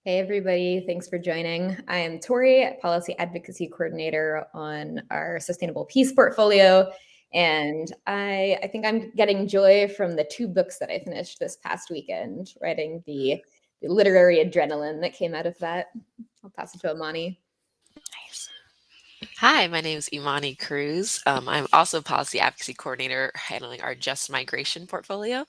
Hey, everybody. Thanks for joining. I am Tori, Policy Advocacy Coordinator on our Sustainable Peace portfolio. And I think I'm getting joy from the two books that I finished this past weekend, writing the literary adrenaline that came out of that. I'll pass it to Amani. Nice. Hi, my name is Imani Cruz. I'm also Policy Advocacy Coordinator handling our Just Migration portfolio.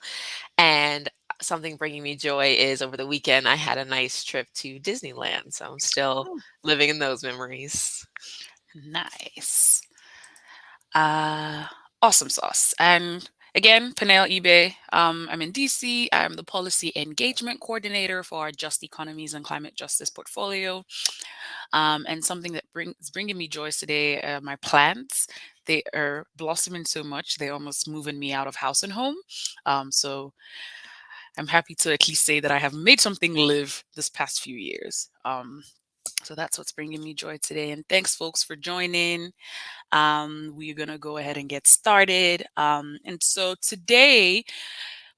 And something bringing me joy is over the weekend, I had a nice trip to Disneyland. So I'm still Oh, living in those memories. Nice. Awesome sauce. And again, Panel eBay. I'm in DC. I'm the policy engagement coordinator for our Just Economies and Climate Justice portfolio. And something that is bringing me joy today, my plants. They are blossoming so much, they're almost moving me out of house and home. So I'm happy to at least say that I have made something live this past few years. So that's what's bringing me joy today. And thanks, folks, for joining. We're going to go ahead and get started. And so today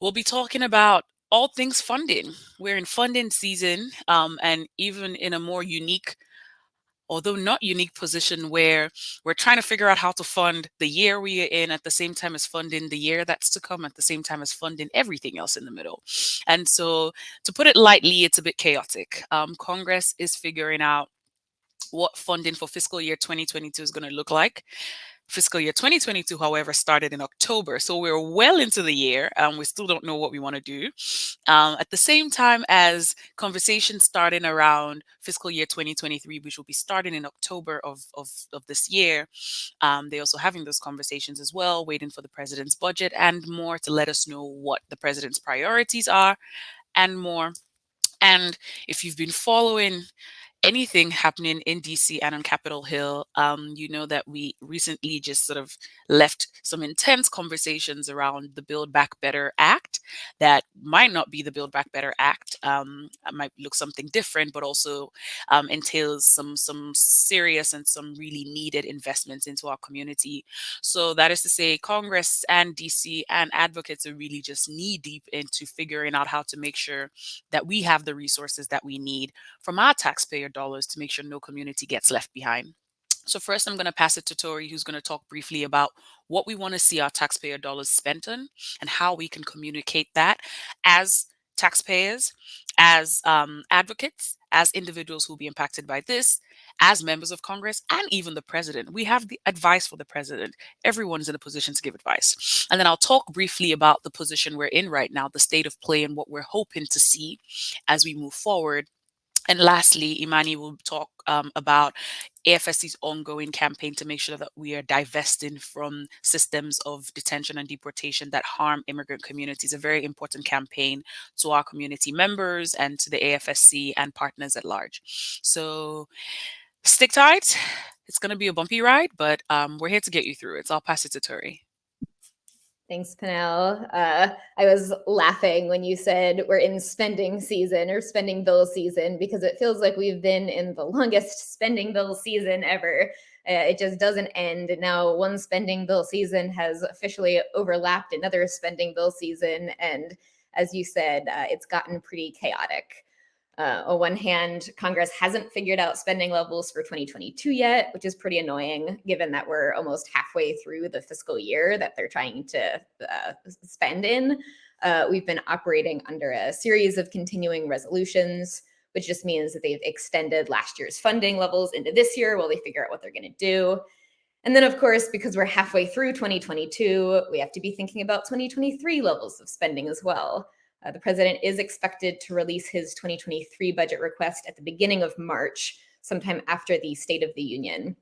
we'll be talking about all things funding. We're in funding season, and even in a more unique, although not unique position where we're trying to figure out how to fund the year we are in at the same time as funding the year that's to come, at the same time as funding everything else in the middle. And so, to put it lightly, it's a bit chaotic. Congress is figuring out what funding for fiscal year 2022 is going to look like. Fiscal year 2022, however, started in October. So we're well into the year. We still don't know what we want to do. At the same time as conversations starting around fiscal year 2023, which will be starting in October of this year, they're also having those conversations as well, waiting for the president's budget and more to let us know what the president's priorities are and more. And if you've been following anything happening in DC and on Capitol Hill, you know that we recently just sort of left some intense conversations around the Build Back Better Act that might not be the Build Back Better Act. It might look something different, but also entails some serious and some really needed investments into our community. So that is to say, Congress and DC and advocates are really just knee deep into figuring out how to make sure that we have the resources that we need from our taxpayer dollars to make sure no community gets left behind. So first, I'm going to pass it to Tori, who's going to talk briefly about what we want to see our taxpayer dollars spent on and how we can communicate that as taxpayers, as advocates, as individuals who will be impacted by this, as members of Congress, and even the president. We have the advice for the president. Everyone's in a position to give advice. And then I'll talk briefly about the position we're in right now, the state of play, and what we're hoping to see as we move forward. And lastly, Imani will talk about AFSC's ongoing campaign to make sure that we are divesting from systems of detention and deportation that harm immigrant communities. A very important campaign to our community members and to the AFSC and partners at large. So stick tight. It's going to be a bumpy ride, but we're here to get you through it. So I'll pass it to Tori. Thanks, Panel. I was laughing when you said we're in spending season or spending bill season because it feels like we've been in the longest spending bill season ever. It just doesn't end. Now, one spending bill season has officially overlapped another spending bill season. And as you said, it's gotten pretty chaotic. On one hand, Congress hasn't figured out spending levels for 2022 yet, which is pretty annoying given that we're almost halfway through the fiscal year that they're trying to spend in. We've been operating under a series of continuing resolutions, which just means that they've extended last year's funding levels into this year while they figure out what they're going to do. And then, of course, because we're halfway through 2022, we have to be thinking about 2023 levels of spending as well. The president is expected to release his 2023 budget request at the beginning of March, sometime after the State of the Union.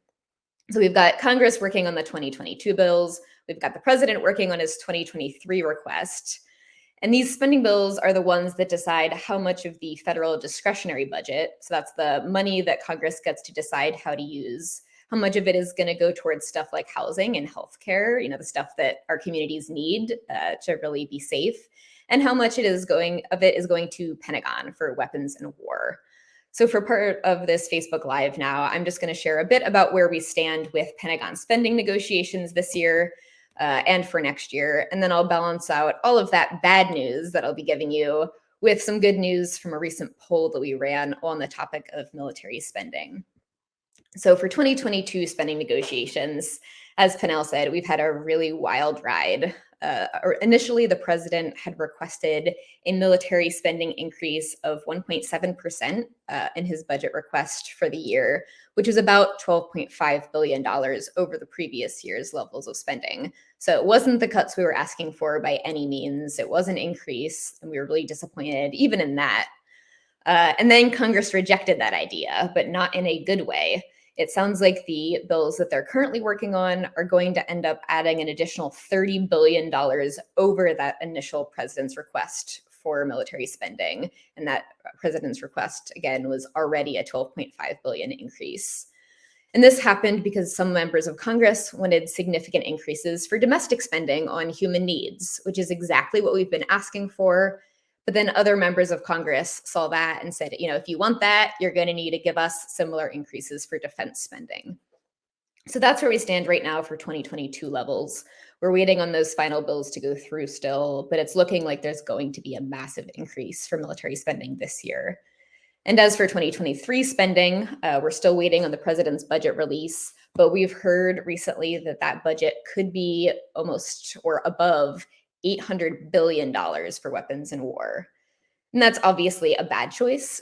So we've got Congress working on the 2022 bills. We've got the president working on his 2023 request. And these spending bills are the ones that decide how much of the federal discretionary budget, so that's the money that Congress gets to decide how to use, how much of it is going to go towards stuff like housing and healthcare, the stuff that our communities need to really be safe, and how much is going to Pentagon for weapons and war. So for part of this Facebook Live now, I'm just going to share a bit about where we stand with Pentagon spending negotiations this year and for next year. And then I'll balance out all of that bad news that I'll be giving you with some good news from a recent poll that we ran on the topic of military spending. So for 2022 spending negotiations, as Pennell said, we've had a really wild ride. Initially, the president had requested a military spending increase of 1.7% in his budget request for the year, which is about $12.5 billion over the previous year's levels of spending. So it wasn't the cuts we were asking for by any means. It was an increase, and we were really disappointed even in that. And then Congress rejected that idea, but not in a good way. It sounds like the bills that they're currently working on are going to end up adding an additional $30 billion over that initial president's request for military spending. And that president's request, again, was already a $12.5 billion increase. And this happened because some members of Congress wanted significant increases for domestic spending on human needs, which is exactly what we've been asking for. But then other members of Congress saw that and said, if you want that, you're going to need to give us similar increases for defense spending. So that's where we stand right now for 2022 levels. We're waiting on those final bills to go through still, but it's looking like there's going to be a massive increase for military spending this year. And as for 2023 spending, we're still waiting on the president's budget release, but we've heard recently that that budget could be almost or above $800 billion for weapons and war. And that's obviously a bad choice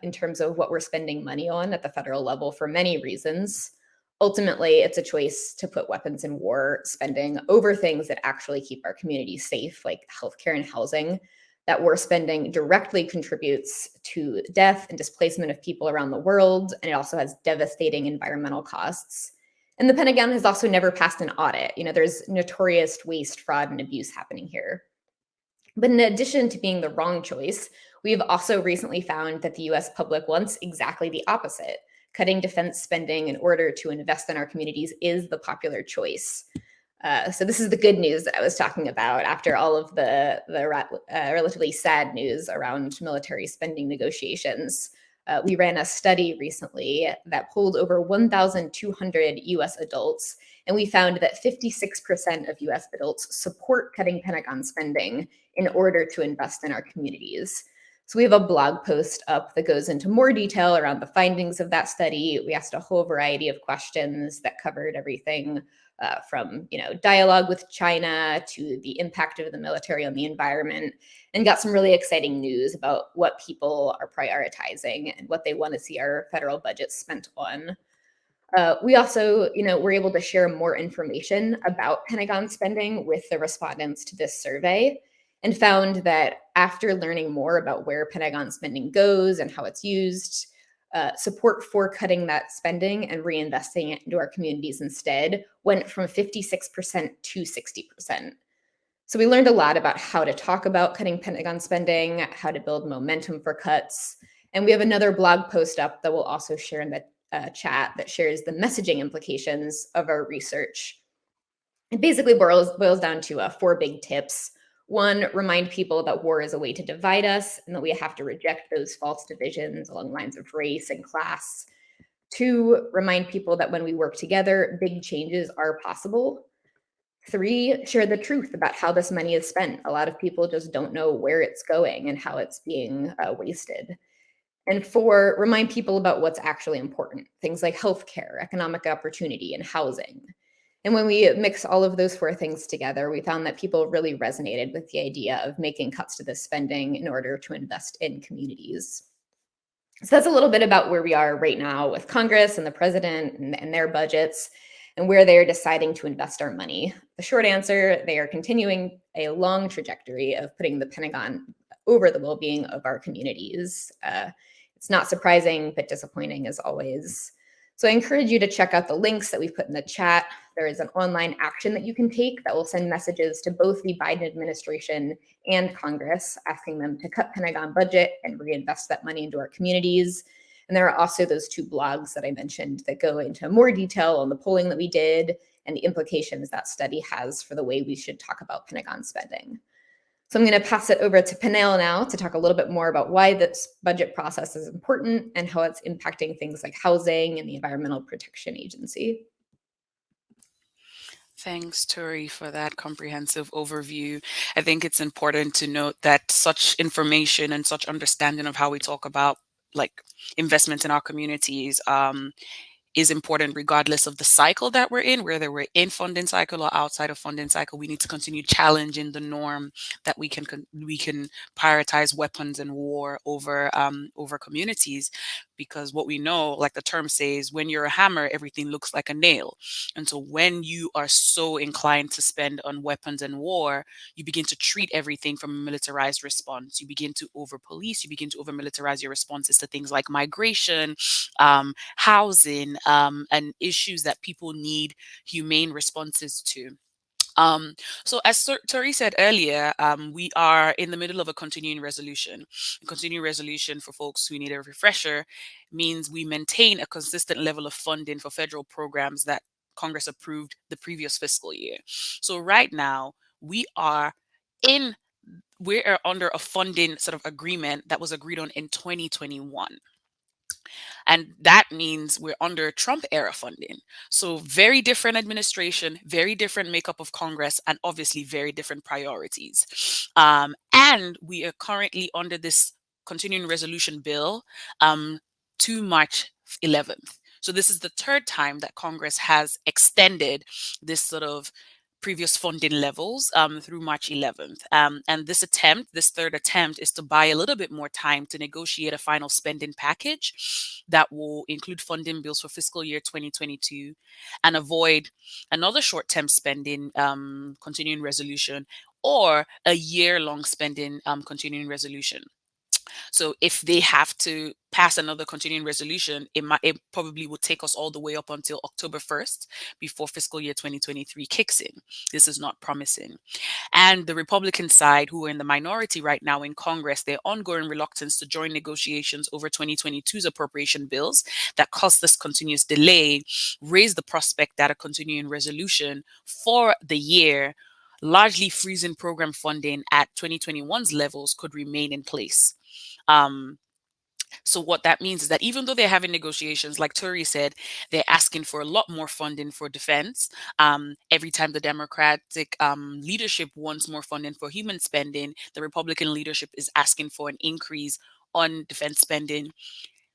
in terms of what we're spending money on at the federal level for many reasons. Ultimately, it's a choice to put weapons and war spending over things that actually keep our communities safe, like healthcare and housing. That war spending directly contributes to death and displacement of people around the world, and it also has devastating environmental costs. And the Pentagon has also never passed an audit. There's notorious waste, fraud, and abuse happening here. But in addition to being the wrong choice, we've also recently found that the US public wants exactly the opposite. Cutting defense spending in order to invest in our communities is the popular choice. So this is the good news that I was talking about after all of the relatively sad news around military spending negotiations. We ran a study recently that polled over 1,200 US adults, and we found that 56% of US adults support cutting Pentagon spending in order to invest in our communities. So we have a blog post up that goes into more detail around the findings of that study. We asked a whole variety of questions that covered everything from dialogue with China to the impact of the military on the environment, and got some really exciting news about what people are prioritizing and what they want to see our federal budget spent on. We also, were able to share more information about Pentagon spending with the respondents to this survey, and found that after learning more about where Pentagon spending goes and how it's used, support for cutting that spending and reinvesting it into our communities instead went from 56% to 60%. So we learned a lot about how to talk about cutting Pentagon spending, how to build momentum for cuts. And we have another blog post up that we'll also share in the chat that shares the messaging implications of our research. It basically boils down to 4 big tips. 1, remind people that war is a way to divide us and that we have to reject those false divisions along lines of race and class. 2, remind people that when we work together, big changes are possible. 3, share the truth about how this money is spent. A lot of people just don't know where it's going and how it's being wasted. And 4, remind people about what's actually important, things like healthcare, economic opportunity, and housing. And when we mix all of those 4 things together, we found that people really resonated with the idea of making cuts to this spending in order to invest in communities. So that's a little bit about where we are right now with Congress and the president and their budgets and where they're deciding to invest our money. The short answer, they are continuing a long trajectory of putting the Pentagon over the well-being of our communities. It's not surprising, but disappointing as always. So I encourage you to check out the links that we've put in the chat. There is an online action that you can take that will send messages to both the Biden administration and Congress, asking them to cut Pentagon budget and reinvest that money into our communities. And there are also those 2 blogs that I mentioned that go into more detail on the polling that we did and the implications that study has for the way we should talk about Pentagon spending. So I'm going to pass it over to Pennell now to talk a little bit more about why this budget process is important and how it's impacting things like housing and the Environmental Protection Agency. Thanks, Turi, for that comprehensive overview. I think it's important to note that such information and such understanding of how we talk about like investments in our communities is important regardless of the cycle that we're in, whether we're in funding cycle or outside of funding cycle. We need to continue challenging the norm that we can prioritize weapons and war over communities, because what we know, like the term says, when you're a hammer, everything looks like a nail. And so when you are so inclined to spend on weapons and war, you begin to treat everything from a militarized response. You begin to over police, you begin to over militarize your responses to things like migration, housing, and issues that people need humane responses to. So as Tori said earlier, we are in the middle of a continuing resolution. A continuing resolution, for folks who need a refresher, means we maintain a consistent level of funding for federal programs that Congress approved the previous fiscal year. So right now, in we are under a funding sort of agreement that was agreed on in 2021. And that means we're under Trump era funding. So very different administration, very different makeup of Congress, and obviously very different priorities. And we are currently under this continuing resolution bill to March 11th. So this is the third time that Congress has extended this sort of previous funding levels through March 11th. And this third attempt, is to buy a little bit more time to negotiate a final spending package that will include funding bills for fiscal year 2022 and avoid another short-term spending continuing resolution or a year-long spending continuing resolution. So if they have to pass another continuing resolution, it probably would take us all the way up until October 1st before fiscal year 2023 kicks in. This is not promising. And the Republican side, who are in the minority right now in Congress, their ongoing reluctance to join negotiations over 2022's appropriation bills that caused this continuous delay raised the prospect that a continuing resolution for the year, largely freezing program funding at 2021's levels, could remain in place. Um, so what that means is that even though they're having negotiations, like Tori said, they're asking for a lot more funding for defense. Every time the Democratic leadership wants more funding for human spending, the Republican leadership is asking for an increase on defense spending.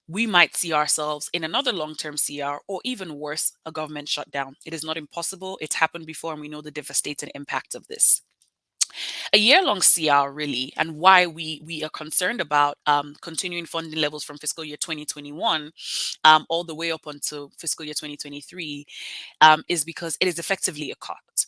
We might see ourselves in another long-term CR, or even worse, a government shutdown. It is not impossible. It's happened before, and we know the devastating impact of this. A year-long CR, really, and why we are concerned about continuing funding levels from fiscal year 2021 all the way up until fiscal year 2023 is because it is effectively a cut.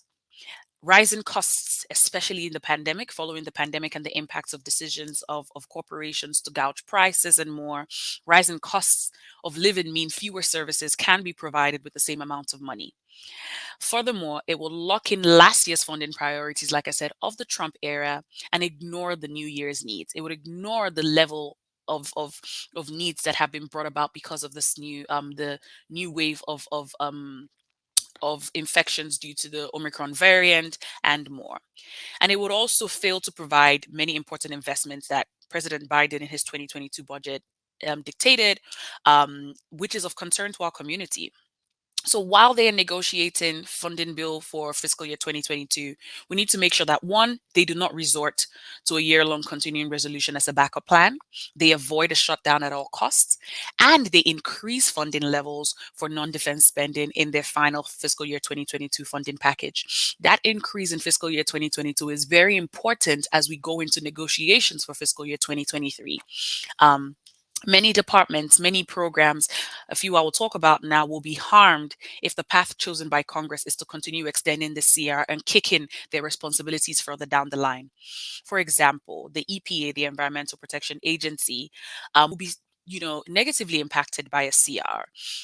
Rising costs, especially in the pandemic, following the pandemic and the impacts of decisions of corporations to gouge prices and more, rising costs of living mean fewer services can be provided with the same amount of money. Furthermore, it will lock in last year's funding priorities, like I said, of the Trump era, and ignore the new year's needs. It would ignore the level of needs that have been brought about because of this the new wave of infections due to the Omicron variant and more. And it would also fail to provide many important investments that President Biden in his 2022 budget dictated, which is of concern to our community. So while they are negotiating funding bill for fiscal year 2022, we need to make sure that, one, they do not resort to a year-long continuing resolution as a backup plan. They avoid a shutdown at all costs, and they increase funding levels for non-defense spending in their final fiscal year 2022 funding package. That increase in fiscal year 2022 is very important as we go into negotiations for fiscal year 2023. Um, Many departments, many programs, a few I will talk about now, will be harmed if the path chosen by Congress is to continue extending the CR and kicking their responsibilities further down the line. For example, the EPA, the Environmental Protection Agency, will be negatively impacted by a CR.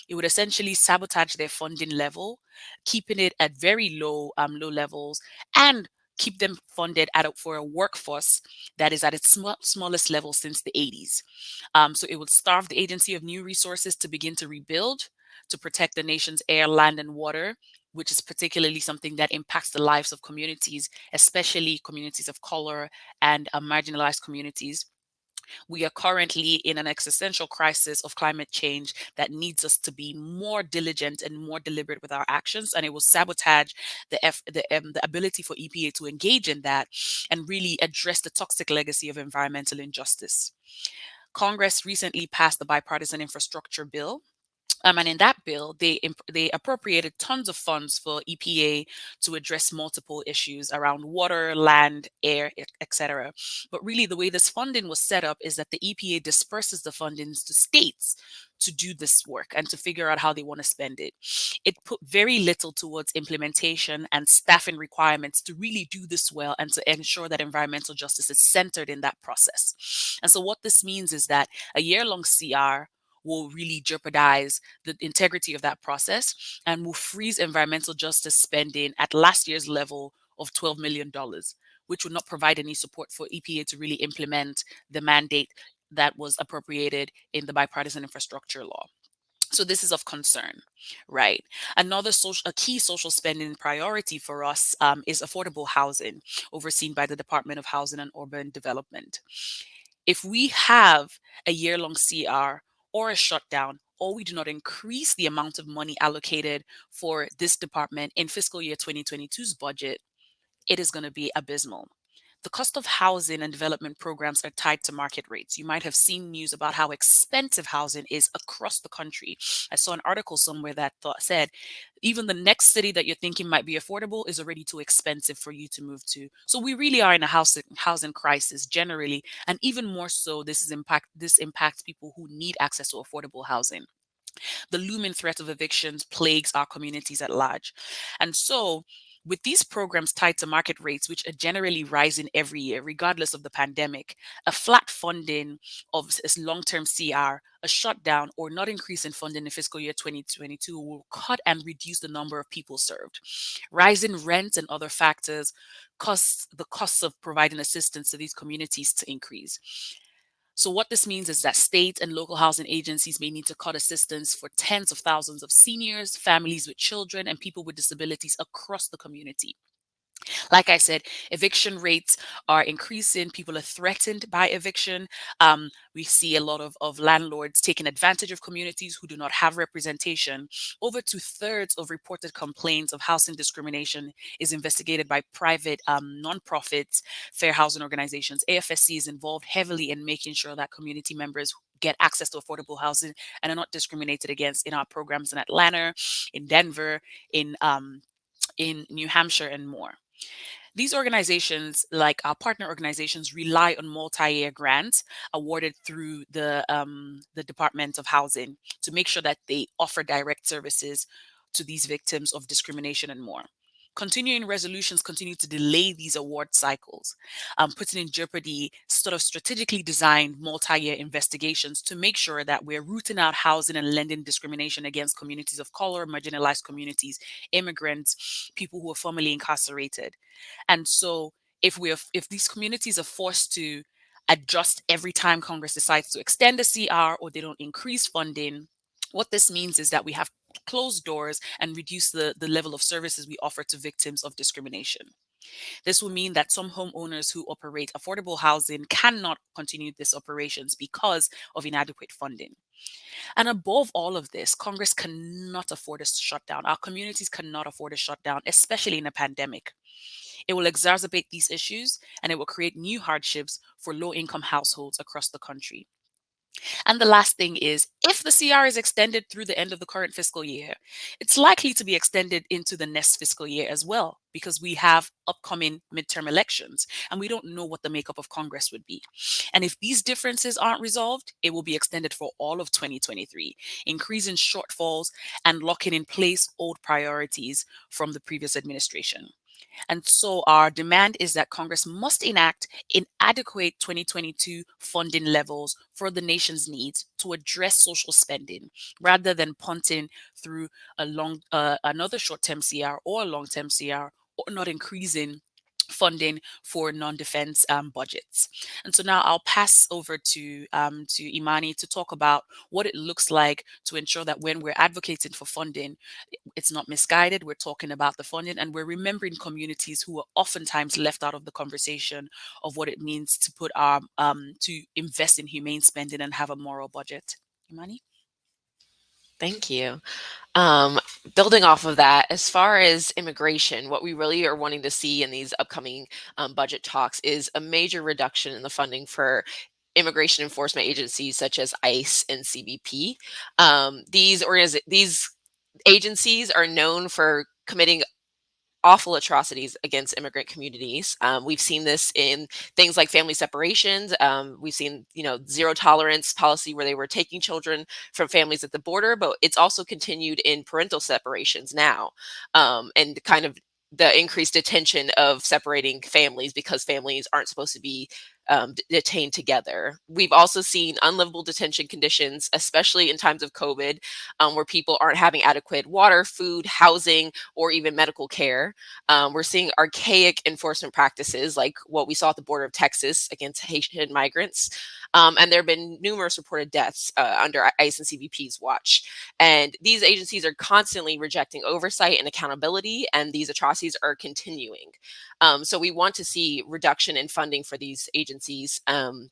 It would essentially sabotage their funding level, keeping it at very low levels, and keep them funded for a workforce that is at its smallest level since the 80s. So it would starve the agency of new resources to begin to rebuild, to protect the nation's air, land, and water, which is particularly something that impacts the lives of communities, especially communities of color and marginalized communities. We are currently in an existential crisis of climate change that needs us to be more diligent and more deliberate with our actions, and it will sabotage the ability for EPA to engage in that and really address the toxic legacy of environmental injustice. Congress recently passed the bipartisan infrastructure bill, and in that bill, they appropriated tons of funds for EPA to address multiple issues around water, land, air, etc. But really, the way this funding was set up is that the EPA disperses the fundings to states to do this work and to figure out how they want to spend it. It put very little towards implementation and staffing requirements to really do this well and to ensure that environmental justice is centered in that process. And so, what this means is that a year-long CR will really jeopardize the integrity of that process and will freeze environmental justice spending at last year's level of $12 million, which would not provide any support for EPA to really implement the mandate that was appropriated in the bipartisan infrastructure law. So this is of concern, right? A key social spending priority for us is affordable housing, overseen by the Department of Housing and Urban Development. If we have a year-long CR or a shutdown, or we do not increase the amount of money allocated for this department in fiscal year 2022's budget, it is going to be abysmal. The cost of housing and development programs are tied to market rates. You might have seen news about how expensive housing is across the country. I saw an article somewhere that said even the next city that you're thinking might be affordable is already too expensive for you to move to. So we really are in a housing crisis generally, and even more so, this impacts people who need access to affordable housing. The looming threat of evictions plagues our communities at large. And so, with these programs tied to market rates, which are generally rising every year, regardless of the pandemic, a flat funding of this long-term CR, a shutdown, or not increase in funding in fiscal year 2022 will cut and reduce the number of people served. Rising rent and other factors cause the costs of providing assistance to these communities to increase. So what this means is that state and local housing agencies may need to cut assistance for tens of thousands of seniors, families with children, and people with disabilities across the community. Like I said, eviction rates are increasing. People are threatened by eviction. We see a lot of landlords taking advantage of communities who do not have representation. Over two-thirds of reported complaints of housing discrimination is investigated by private nonprofits, fair housing organizations. AFSC is involved heavily in making sure that community members get access to affordable housing and are not discriminated against in our programs in Atlanta, in Denver, in New Hampshire, and more. These organizations, like our partner organizations, rely on multi-year grants awarded through the Department of Housing to make sure that they offer direct services to these victims of discrimination and more. Continuing resolutions continue to delay these award cycles, putting in jeopardy sort of strategically designed multi-year investigations to make sure that we're rooting out housing and lending discrimination against communities of color, marginalized communities, immigrants, people who are formerly incarcerated. And so if these communities are forced to adjust every time Congress decides to extend the CR or they don't increase funding, what this means is that we have closed doors and reduce the level of services we offer to victims of discrimination. This will mean that some homeowners who operate affordable housing cannot continue these operations because of inadequate funding. And above all of this, Congress cannot afford a shutdown. Our communities cannot afford a shutdown, especially in a pandemic. It will exacerbate these issues and it will create new hardships for low income households across the country. And the last thing is, if the CR is extended through the end of the current fiscal year, it's likely to be extended into the next fiscal year as well, because we have upcoming midterm elections and we don't know what the makeup of Congress would be. And if these differences aren't resolved, it will be extended for all of 2023, increasing shortfalls and locking in place old priorities from the previous administration. And so our demand is that Congress must enact inadequate 2022 funding levels for the nation's needs to address social spending, rather than punting through another short-term CR or a long-term CR, or not increasing funding for non-defense budgets. And so now I'll pass over to Imani to talk about what it looks like to ensure that when we're advocating for funding, it's not misguided. We're talking about the funding, and we're remembering communities who are oftentimes left out of the conversation of what it means to put to invest in humane spending and have a moral budget. Imani? Thank you. Um, Building off of that, as far as immigration, what we really are wanting to see in these upcoming budget talks is a major reduction in the funding for immigration enforcement agencies such as ICE and CBP. These agencies are known for committing awful atrocities against immigrant communities. We've seen this in things like family separations. We've seen, zero tolerance policy where they were taking children from families at the border, but it's also continued in parental separations now, and kind of the increased detention of separating families because families aren't supposed to be detained together. We've also seen unlivable detention conditions, especially in times of COVID, where people aren't having adequate water, food, housing, or even medical care. We're seeing archaic enforcement practices like what we saw at the border of Texas against Haitian migrants. And there have been numerous reported deaths under ICE and CBP's watch. And these agencies are constantly rejecting oversight and accountability, and these atrocities are continuing. So we want to see reduction in funding for these agencies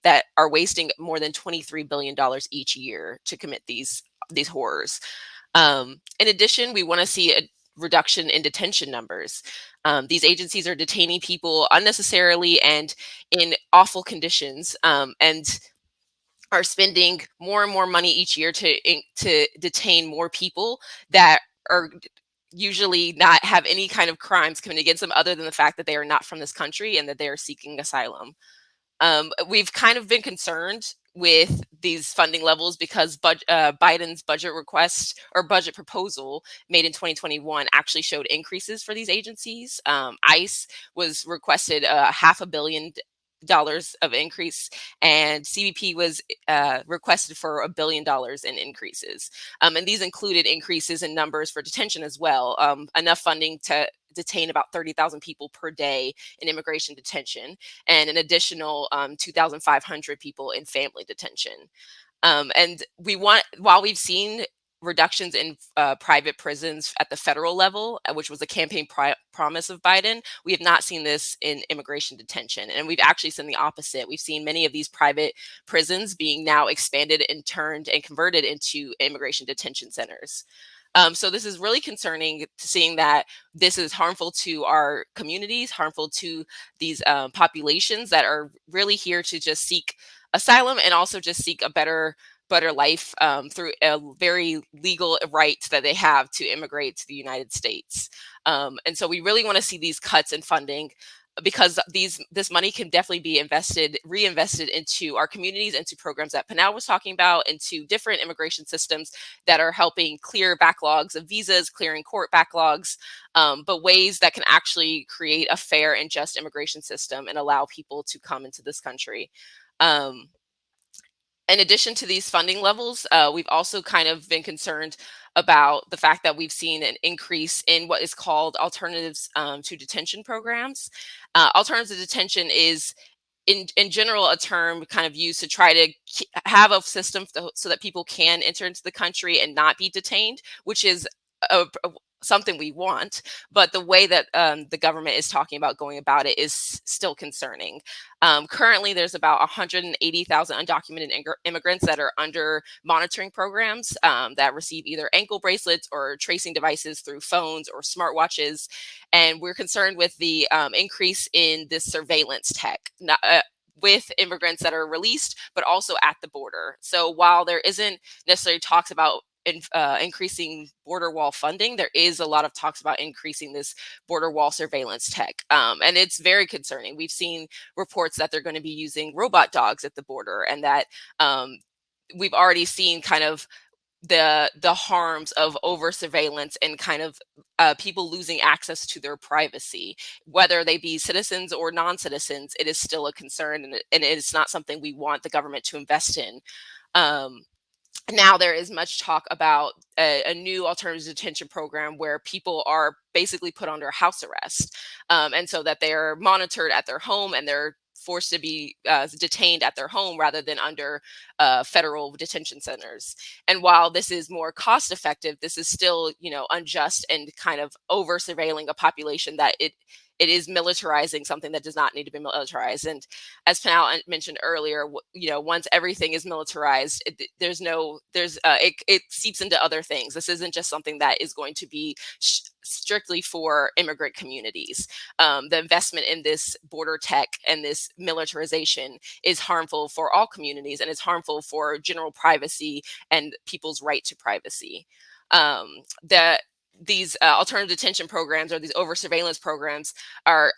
that are wasting more than $23 billion each year to commit these horrors. In addition, we want to see a reduction in detention numbers. These agencies are detaining people unnecessarily and in awful conditions, and are spending more and more money each year to detain more people that are usually not have any kind of crimes committed against them other than the fact that they are not from this country and that they are seeking asylum. We've kind of been concerned with these funding levels because Biden's budget request or budget proposal made in 2021 actually showed increases for these agencies. ICE was requested $500 million of increase, and CBP was requested for $1 billion in increases. And these included increases in numbers for detention as well, enough funding to detain about 30,000 people per day in immigration detention, and an additional 2,500 people in family detention. And while we've seen reductions in private prisons at the federal level, which was a campaign promise of Biden, we have not seen this in immigration detention. And we've actually seen the opposite. We've seen many of these private prisons being now expanded and turned and converted into immigration detention centers. So this is really concerning, seeing that this is harmful to our communities, harmful to these populations that are really here to just seek asylum and also just seek a better life through a very legal right that they have to immigrate to the United States. And so we really want to see these cuts in funding, because this money can definitely be reinvested into our communities, into programs that Panal was talking about, into different immigration systems that are helping clear backlogs of visas, clearing court backlogs, but ways that can actually create a fair and just immigration system and allow people to come into this country. In addition to these funding levels, we've also kind of been concerned about the fact that we've seen an increase in what is called alternatives to detention programs. Alternatives to detention is, in general, a term kind of used to try to have a system so that people can enter into the country and not be detained, which is something we want, but the way that the government is talking about going about it is still concerning. Currently, there's about 180,000 undocumented immigrants that are under monitoring programs that receive either ankle bracelets or tracing devices through phones or smartwatches. And we're concerned with the increase in this surveillance tech, with immigrants that are released, but also at the border. So while there isn't necessarily talks about increasing border wall funding, there is a lot of talks about increasing this border wall surveillance tech. And it's very concerning. We've seen reports that they're going to be using robot dogs at the border, and that we've already seen kind of the harms of over surveillance and kind of people losing access to their privacy, whether they be citizens or non-citizens. It is still a concern, and it is not something we want the government to invest in. now there is much talk about a new alternative detention program where people are basically put under house arrest, and so that they're monitored at their home and they're forced to be detained at their home rather than under federal detention centers. And while this is more cost effective, this is still, unjust and kind of over surveilling a population that it is militarizing something that does not need to be militarized. And as Panal mentioned earlier, once everything is militarized, it seeps into other things. This isn't just something that is going to be strictly for immigrant communities. The investment in this border tech and this militarization is harmful for all communities, and it's harmful for general privacy and people's right to privacy. These alternative detention programs, or these over surveillance programs, are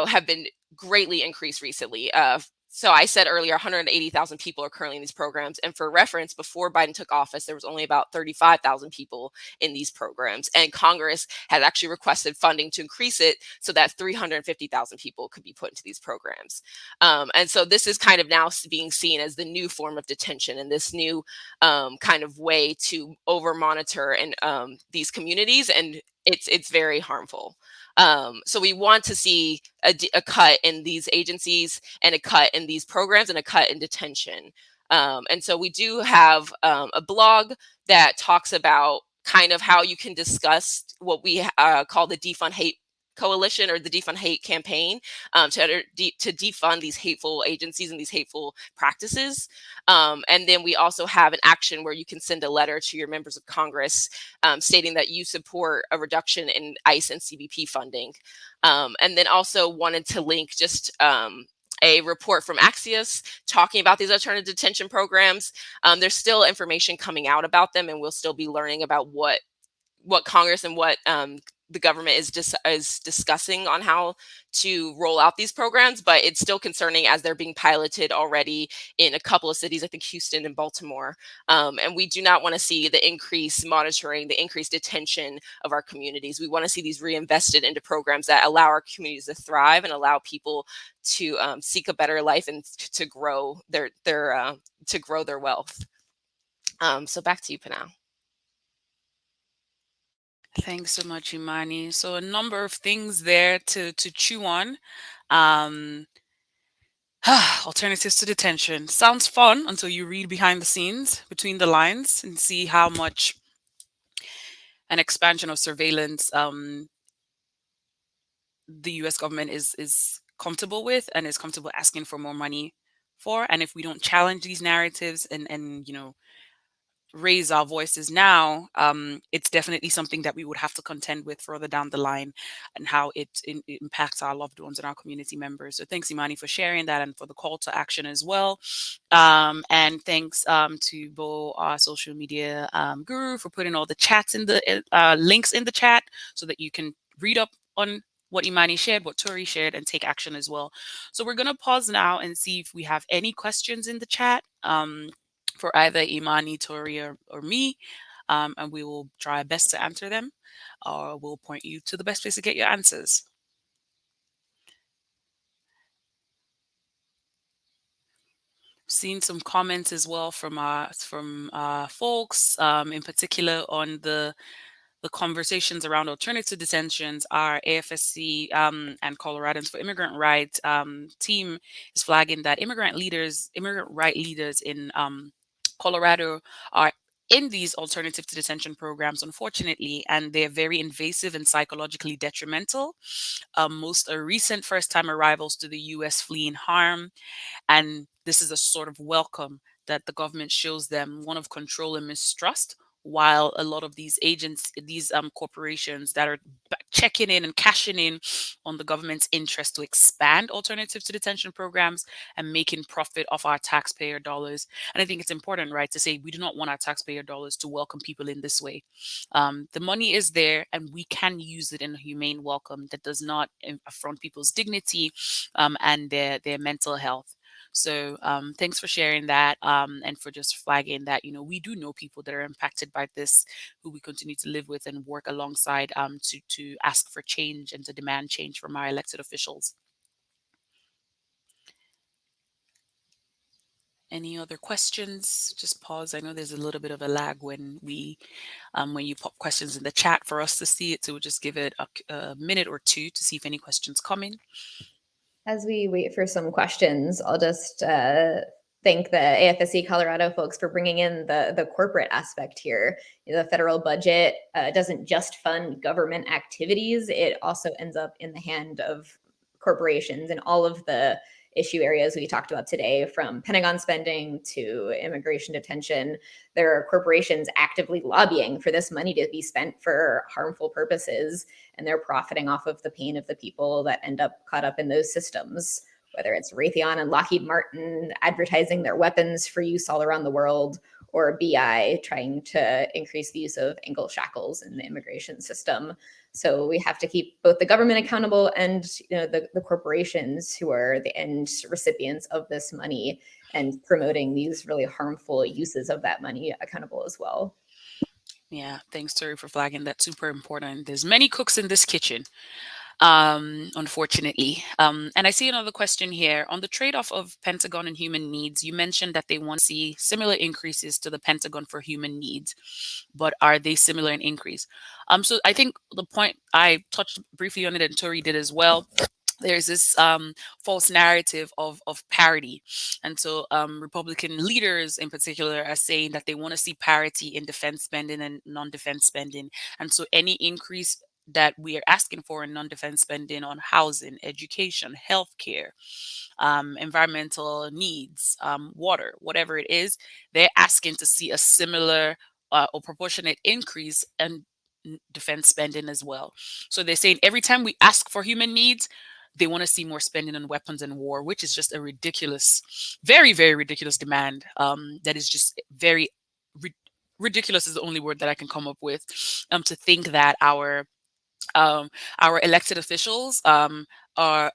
have been greatly increased recently. So I said earlier, 180,000 people are currently in these programs. And for reference, before Biden took office, there was only about 35,000 people in these programs. And Congress has actually requested funding to increase it so that 350,000 people could be put into these programs. And so this is kind of now being seen as the new form of detention, and this new kind of way to over monitor and these communities. And it's very harmful. So we want to see a cut in these agencies, and a cut in these programs, and a cut in detention. And so we do have a blog that talks about kind of how you can discuss what we call the Defund Hate Coalition, or the Defund Hate campaign, to defund these hateful agencies and these hateful practices. And then we also have an action where you can send a letter to your members of Congress stating that you support a reduction in ICE and CBP funding. And then also wanted to link just a report from Axios talking about these alternative detention programs. There's still information coming out about them, and we'll still be learning about what Congress and what the government is discussing on how to roll out these programs. But it's still concerning, as they're being piloted already in a couple of cities, I think Houston and Baltimore. And we do not want to see the increased monitoring, the increased detention of our communities. We want to see these reinvested into programs that allow our communities to thrive and allow people to seek a better life and to grow their wealth. So back to you, Panal. Thanks so much, Imani. So a number of things there to chew on. Um, alternatives to detention sounds fun until you read behind the scenes, between the lines, and see how much an expansion of surveillance the U.S. government is comfortable with, and is comfortable asking for more money for. And if we don't challenge these narratives and raise our voices now, it's definitely something that we would have to contend with further down the line, and how it impacts our loved ones and our community members. So thanks, Imani, for sharing that, and for the call to action as well. And thanks to Bo, our social media guru, for putting all the chats in the links in the chat, so that you can read up on what Imani shared, what Tori shared, and take action as well. So we're going to pause now and see if we have any questions in the chat. For either Imani, Tori, or me, and we will try our best to answer them, or we'll point you to the best place to get your answers. Seen some comments as well from folks, in particular on the conversations around alternative detentions. Our AFSC and Coloradans for Immigrant Rights team is flagging that immigrant right leaders in Colorado are in these alternative to detention programs, unfortunately, and they're very invasive and psychologically detrimental. Most are recent first-time arrivals to the U.S. fleeing harm, and this is a sort of welcome that the government shows them, one of control and mistrust, while a lot of these corporations that are checking in and cashing in on the government's interest to expand alternative to detention programs and making profit off our taxpayer dollars. And I think it's important, right, to say we do not want our taxpayer dollars to welcome people in this way. The money is there, and we can use it in a humane welcome that does not affront people's dignity and their mental health. So thanks for sharing that, and for just flagging that, we do know people that are impacted by this, who we continue to live with and work alongside to ask for change and to demand change from our elected officials. Any other questions? Just pause. I know there's a little bit of a lag when you pop questions in the chat for us to see it. So we'll just give it a minute or two to see if any questions come in. As we wait for some questions, I'll just thank the AFSC Colorado folks for bringing in the corporate aspect here. The federal budget doesn't just fund government activities, it also ends up in the hand of corporations and all of the issue areas we talked about today, from Pentagon spending to immigration detention. There are corporations actively lobbying for this money to be spent for harmful purposes, and they're profiting off of the pain of the people that end up caught up in those systems, whether it's Raytheon and Lockheed Martin advertising their weapons for use all around the world, or BI trying to increase the use of ankle shackles in the immigration system. So we have to keep both the government accountable and the corporations who are the end recipients of this money and promoting these really harmful uses of that money accountable as well. Yeah, thanks, Terry, for flagging that. Super important. There's many cooks in this kitchen, unfortunately. And I see another question here. On the trade-off of Pentagon and human needs, you mentioned that they want to see similar increases to the Pentagon for human needs, but are they similar in increase? So I think the point, I touched briefly on it and Tori did as well. There's this false narrative of parity. And so Republican leaders in particular are saying that they want to see parity in defense spending and non-defense spending. And so any increase that we are asking for in non-defense spending on housing, education, healthcare, environmental needs, water, whatever it is, they're asking to see a similar or proportionate increase in defense spending as well. So they're saying every time we ask for human needs, they want to see more spending on weapons and war, which is just a ridiculous, very, very ridiculous demand. That is just very ridiculous is the only word that I can come up with. To think that our elected officials are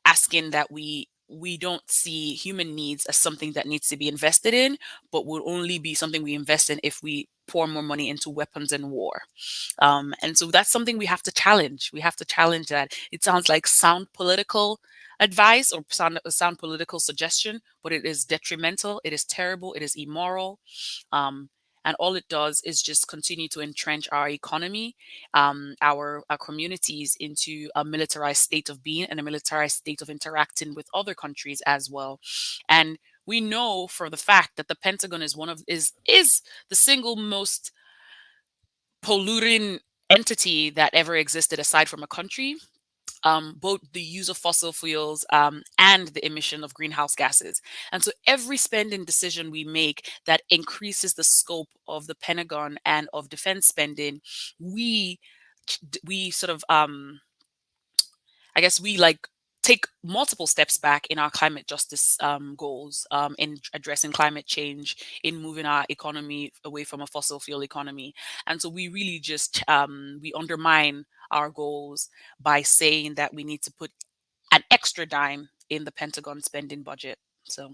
asking that we don't see human needs as something that needs to be invested in, but will only be something we invest in if we pour more money into weapons and war. And so that's something we have to challenge. We have to challenge that. It sounds like sound political advice or sound political suggestion, but it is detrimental. It is terrible. It is immoral. And all it does is just continue to entrench our economy, our communities into a militarized state of being and a militarized state of interacting with other countries as well. And we know for the fact that the Pentagon is the single most polluting entity that ever existed aside from a country. Both the use of fossil fuels and the emission of greenhouse gases. And so every spending decision we make that increases the scope of the Pentagon and of defense spending, we sort of, I guess we take multiple steps back in our climate justice goals, in addressing climate change, in moving our economy away from a fossil fuel economy. And so we really just, we undermine our goals by saying that we need to put an extra dime in the Pentagon spending budget. So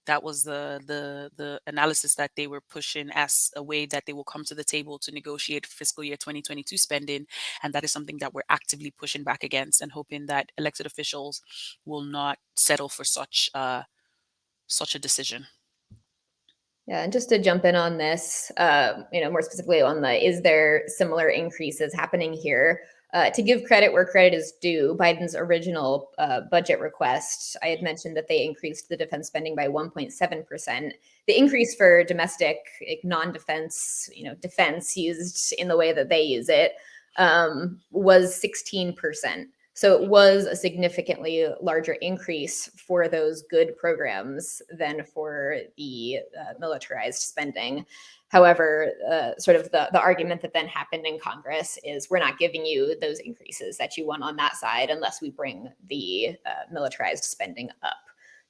that was the analysis that they were pushing as a way that they will come to the table to negotiate fiscal year 2022 spending. And that is something that we're actively pushing back against and hoping that elected officials will not settle for such a decision. Yeah, and just to jump in on this, more specifically on is there similar increases happening here? To give credit where credit is due, Biden's original budget request, I had mentioned that they increased the defense spending by 1.7%. The increase for domestic, non-defense, defense used in the way that they use it, was 16%. So it was a significantly larger increase for those good programs than for the militarized spending. However, sort of the argument that then happened in Congress is we're not giving you those increases that you want on that side unless we bring the militarized spending up.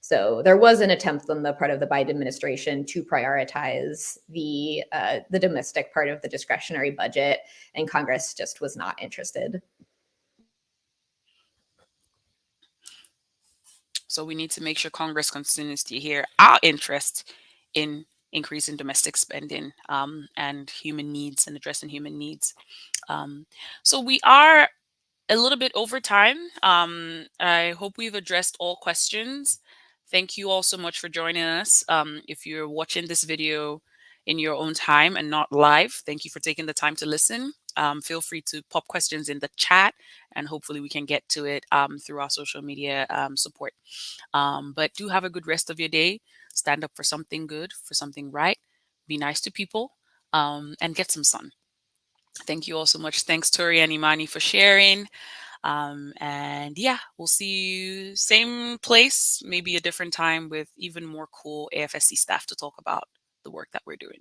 So there was an attempt on the part of the Biden administration to prioritize the domestic part of the discretionary budget, and Congress just was not interested. So we need to make sure Congress continues to hear our interest in increasing domestic spending and human needs and addressing human needs. So we are a little bit over time. I hope we've addressed all questions. Thank you all so much for joining us. If you're watching this video in your own time and not live, thank you for taking the time to listen. Feel free to pop questions in the chat, and hopefully we can get to it through our social media support. But do have a good rest of your day. Stand up for something good, for something right. Be nice to people, and get some sun. Thank you all so much. Thanks, Tori and Imani, for sharing. And yeah, we'll see you same place, maybe a different time with even more cool AFSC staff to talk about the work that we're doing.